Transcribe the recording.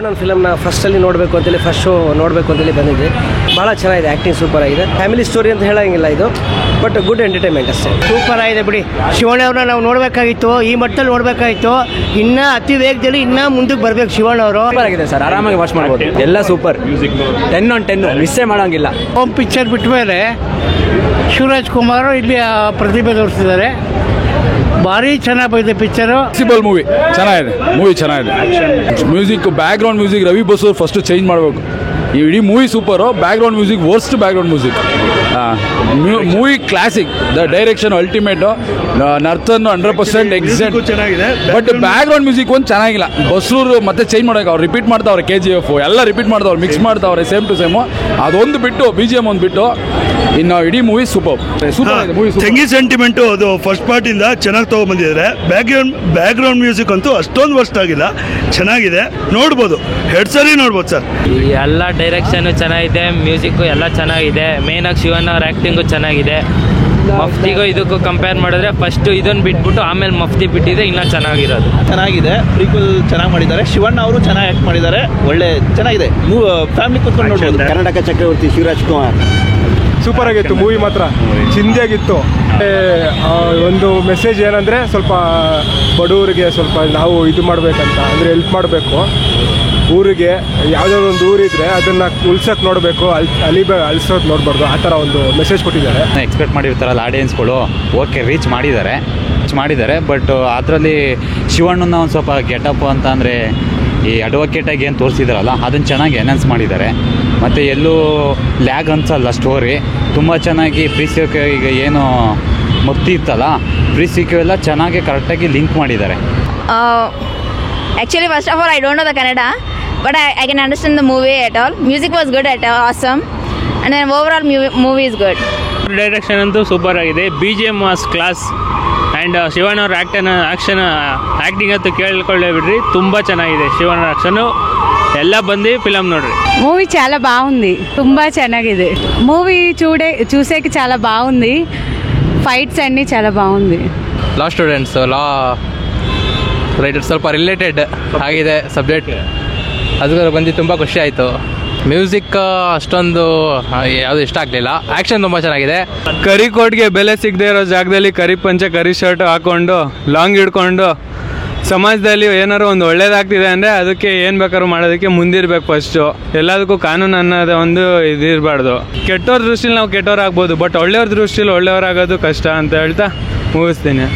ಶಿವಣ್ಣನ ಫಿಲಮ್ನ ಫಸ್ಟಲ್ಲಿ ನೋಡಬೇಕು ಅಂತೇಳಿ first show ನೋಡಬೇಕು ಅಂತೇಳಿ ಬಂದಿದ್ವಿ. ಭಾಳ ಚೆನ್ನಾಗಿದೆ, ಆ್ಯಕ್ಟಿಂಗ್ ಸೂಪರ್ ಆಗಿದೆ. ಫ್ಯಾಮಿಲಿ ಸ್ಟೋರಿ ಅಂತ ಹೇಳೋಂಗಿಲ್ಲ ಇದು, ಬಟ್ ಗುಡ್ ಎಂಟರ್ಟೈನ್ಮೆಂಟ್ ಅಷ್ಟೇ. ಸೂಪರ್ ಆಗಿದೆ ಬಿಡಿ. ಶಿವಣ್ಣವ್ರನ್ನ ನಾವು ನೋಡಬೇಕಾಗಿತ್ತು, ಈ ಮಟ್ಟದಲ್ಲಿ ನೋಡಬೇಕಾಗಿತ್ತು. ಇನ್ನೂ ಅತಿ ವೇಗದಲ್ಲಿ ಇನ್ನೂ ಮುಂದಕ್ಕೆ ಬರಬೇಕು ಶಿವಣ್ಣವರು. ಸೂಪರ್ ಆಗಿದೆ ಸರ್, ಆರಾಮಾಗಿ ವಾಚ್ ಮಾಡ್ಬೋದು. ಎಲ್ಲ ಸೂಪರ್, 10/10 ಮಿಸ್ಸೇ ಮಾಡೋಂಗಿಲ್ಲ. ಹೋಮ್ ಪಿಕ್ಚರ್ ಬಿಟ್ಟ ಮೇಲೆ ಶಿವರಾಜ್ ಕುಮಾರ್ ಇಲ್ಲಿ ಪ್ರತಿಭೆ ತೋರಿಸಿದ್ದಾರೆ. ಭಾರಿ ಚೆನ್ನಾಗಿ ಬಂದಿದೆ ಪಿಕ್ಚರು. ಮೂವಿ ಚೆನ್ನಾಗಿದೆ, music, back ground music Ravi Basrur first change ಮಾಡಬೇಕು. ಈ ಇಡೀ movie super, back ground music worst back ground music. Movie classic, the direction ultimate, Narthan 100% exact ಚೆನ್ನಾಗಿದೆ. ಬಟ್ ಬ್ಯಾಕ್ ಗ್ರೌಂಡ್ ಮ್ಯೂಸಿಕ್ ಒಂದು ಚೆನ್ನಾಗಿಲ್ಲ. ಬಸೂರು ಮತ್ತೆ ಚೇಂಜ್ ಮಾಡೋಕೆ ಅವ್ರು ರಿಪೀಟ್ ಮಾಡ್ತಾವ್ರೆ, KGF ಎಲ್ಲ ರಿಪೀಟ್ ಮಾಡ್ತಾವ್ರೆ, ಮಿಕ್ಸ್ ಮಾಡ್ತಾವ್ರೆ ಸೇಮ್ ಟು ಸೇಮು. ಅದೊಂದು ಬಿಟ್ಟು BGM ಒಂದು ಬಿಟ್ಟು ಇನ್ನು ಇಡೀ ಮೂವಿ ಸೂಪರ್ ಮೂವಿ. ತೆಂಗಿ ಸೆಂಟಿಮೆಂಟು ಅದು ಫಸ್ಟ್ ಪಾರ್ಟಿಂದ ಚೆನ್ನಾಗಿ ತೊಗೊಂಡ್ಬಂದಿದ್ದಾರೆ. ಬ್ಯಾಕ್ ಗ್ರೌಂಡ್ ಮ್ಯೂಸಿಕ್ ಅಂತೂ ಅಷ್ಟೊಂದು ವರ್ಸ್ಟ್ ಆಗಿಲ್ಲ, ಚೆನ್ನಾಗಿದೆ, ನೋಡ್ಬೋದು, ಸರಿ ನೋಡ್ಬೋದು ಸರ್. ಎಲ್ಲ ಡೈರೆಕ್ಷನ್ ಚೆನ್ನಾಗಿದೆ, ಮ್ಯೂಸಿಕ್ಕು ಎಲ್ಲ ಚೆನ್ನಾಗಿದೆ. ಮೇನಾಗಿ ಶಿವಣ್ಣ ಅವ್ರ ಆ್ಯಕ್ಟಿಂಗು ಚೆನ್ನಾಗಿದೆ. ಮಫ್ತಿಗೂ ಇದಕ್ಕೂ ಕಂಪೇರ್ ಮಾಡಿದ್ರೆ ಫಸ್ಟ್ ಇದನ್ನು ಬಿಟ್ಬಿಟ್ಟು ಆಮೇಲೆ ಮಫ್ತಿ ಬಿಟ್ಟಿದೆ ಇನ್ನೂ ಚೆನ್ನಾಗಿರೋದು. ಚೆನ್ನಾಗಿದೆ, ಪ್ರೀಕ್ವಲ್ ಚೆನ್ನಾಗಿ ಮಾಡಿದ್ದಾರೆ. ಶಿವಣ್ಣ ಅವರು ಚೆನ್ನಾಗಿ ಆ್ಯಕ್ಟ್ ಮಾಡಿದ್ದಾರೆ, ಒಳ್ಳೆ ಚೆನ್ನಾಗಿದೆ. ಫ್ಯಾಮಿಲಿ ಕೂತ್ಕೊಂಡು ನೋಡ್ಬೋದು. ಕರ್ನಾಟಕ ಚಕ್ರವರ್ತಿ ಶಿವರಾಜ್ ಕುಮಾರ್ ಸೂಪರ್ ಆಗಿತ್ತು ಮೂವಿ, ಮಾತ್ರ ಚಿಂದಿಯಾಗಿತ್ತು. ಒಂದು ಮೆಸೇಜ್ ಏನಂದರೆ, ಸ್ವಲ್ಪ ಬಡವರಿಗೆ ಸ್ವಲ್ಪ ನಾವು ಇದು ಮಾಡಬೇಕಂತ, ಅಂದರೆ ಹೆಲ್ಪ್ ಮಾಡಬೇಕು. ಊರಿಗೆ ಯಾವುದಾದ್ರು ಒಂದು ಊರಿದ್ರೆ ಅದನ್ನು ಉಳ್ಸೋಕೆ ನೋಡಬೇಕು, ಅಳಿಸೋದು ನೋಡಬಾರ್ದು, ಆ ಥರ ಒಂದು ಮೆಸೇಜ್ ಕೊಟ್ಟಿದ್ದಾರೆ. ಎಕ್ಸ್ಪೆಕ್ಟ್ ಮಾಡಿರ್ತಾರಲ್ಲ ಆಡಿಯನ್ಸ್ಗಳು, ಓಕೆ ರೀಚ್ ಮಾಡಿದ್ದಾರೆ. ಬಟ್ ಅದರಲ್ಲಿ ಶಿವಣ್ಣನ ಒಂದು ಸ್ವಲ್ಪ ಗೆಟಪ್ ಅಂತ ಅಂದರೆ ಈ ಅಡ್ವೊಕೇಟಾಗಿ ಏನು ತೋರಿಸಿದಾರಲ್ಲ ಅದನ್ನು ಚೆನ್ನಾಗಿ ಎನ್ಹಾನ್ಸ್ ಮಾಡಿದ್ದಾರೆ. ಮತ್ತು ಎಲ್ಲೂ ಲ್ಯಾಗ್ ಅನ್ಸಲ್ಲ, ಸ್ಟೋರಿ ತುಂಬ ಚೆನ್ನಾಗಿ ಈಗ ಏನು ಮಕ್ತಿ ಇತ್ತಲ್ಲ, ಎಲ್ಲ ಚೆನ್ನಾಗಿ ಕರೆಕ್ಟಾಗಿ ಲಿಂಕ್ ಮಾಡಿದ್ದಾರೆ. Actually, first of all, I don't know the Kannada, but I can understand the movie at all. Music was good at all, awesome, and then overall movie is good. Direction ಅಂತೂ super ಆಗಿದೆ. BGM was class and Shivanna ಅವ್ರ acting ಅಂತೂ ಕೇಳ್ಕೊಳ್ಳೇ ತುಂಬ ಚೆನ್ನಾಗಿದೆ. Shivanna action ಎಲ್ಲ ಬಂದು film ನೋಡ್ರಿ. Movie చాలా బాగుంది, ತುಂಬಾ ಚೆನ್ನಾಗಿದೆ మూవీ. చూసేకి చాలా బాగుంది, ಫೈಟ್ಸ್ ಅన్నీ చాలా ಬಾಗುಂది. ಲಾ ಸ್ಟೂಡೆಂಟ್ಸ್, ಲಾ ರೈಟರ್ ಸ್ವಲ್ಪ ರಿಲೇಟೆಡ್ ಆಗಿದೆ ಸಬ್ಜೆಕ್ಟ್, ಅದಕ್ಕೆ ಬಂದು ತುಂಬ ಖುಷಿ ಆಯಿತು. ಮ್ಯೂಸಿಕ್ ಅಷ್ಟೊಂದು ಯಾವುದು ಇಷ್ಟ ಆಗಲಿಲ್ಲ. ಆ್ಯಕ್ಷನ್ ತುಂಬ ಚೆನ್ನಾಗಿದೆ. ಕರಿ ಕೋಟ್ಗೆ ಬೆಲೆ ಸಿಗದೆ ಇರೋ ಜಾಗದಲ್ಲಿ ಕರಿ ಪಂಚೆ ಕರಿ ಶರ್ಟ್ ಹಾಕ್ಕೊಂಡು ಲಾಂಗ್ ಹಿಡ್ಕೊಂಡು ಸಮಾಜದಲ್ಲಿ ಏನಾದ್ರು ಒಂದು ಒಳ್ಳೇದಾಗ್ತಿದೆ ಅಂದರೆ ಅದಕ್ಕೆ ಏನು ಬೇಕಾದ್ರೂ ಮಾಡೋದಕ್ಕೆ ಮುಂದಿರ್ಬೇಕು. ಫಸ್ಟು ಎಲ್ಲದಕ್ಕೂ ಕಾನೂನು ಅನ್ನೋದು ಒಂದು ಇದಿರಬಾರ್ದು. ಕೆಟ್ಟವ್ರ ದೃಷ್ಟಿಲಿ ನಾವು ಕೆಟ್ಟವ್ರಾಗ್ಬೋದು, ಬಟ್ ಒಳ್ಳೆಯವ್ರ ದೃಷ್ಟಿಲಿ ಒಳ್ಳೆಯವರಾಗೋದು ಕಷ್ಟ ಅಂತ ಹೇಳ್ತಾ ಮುಗಿಸ್ತೀನಿ.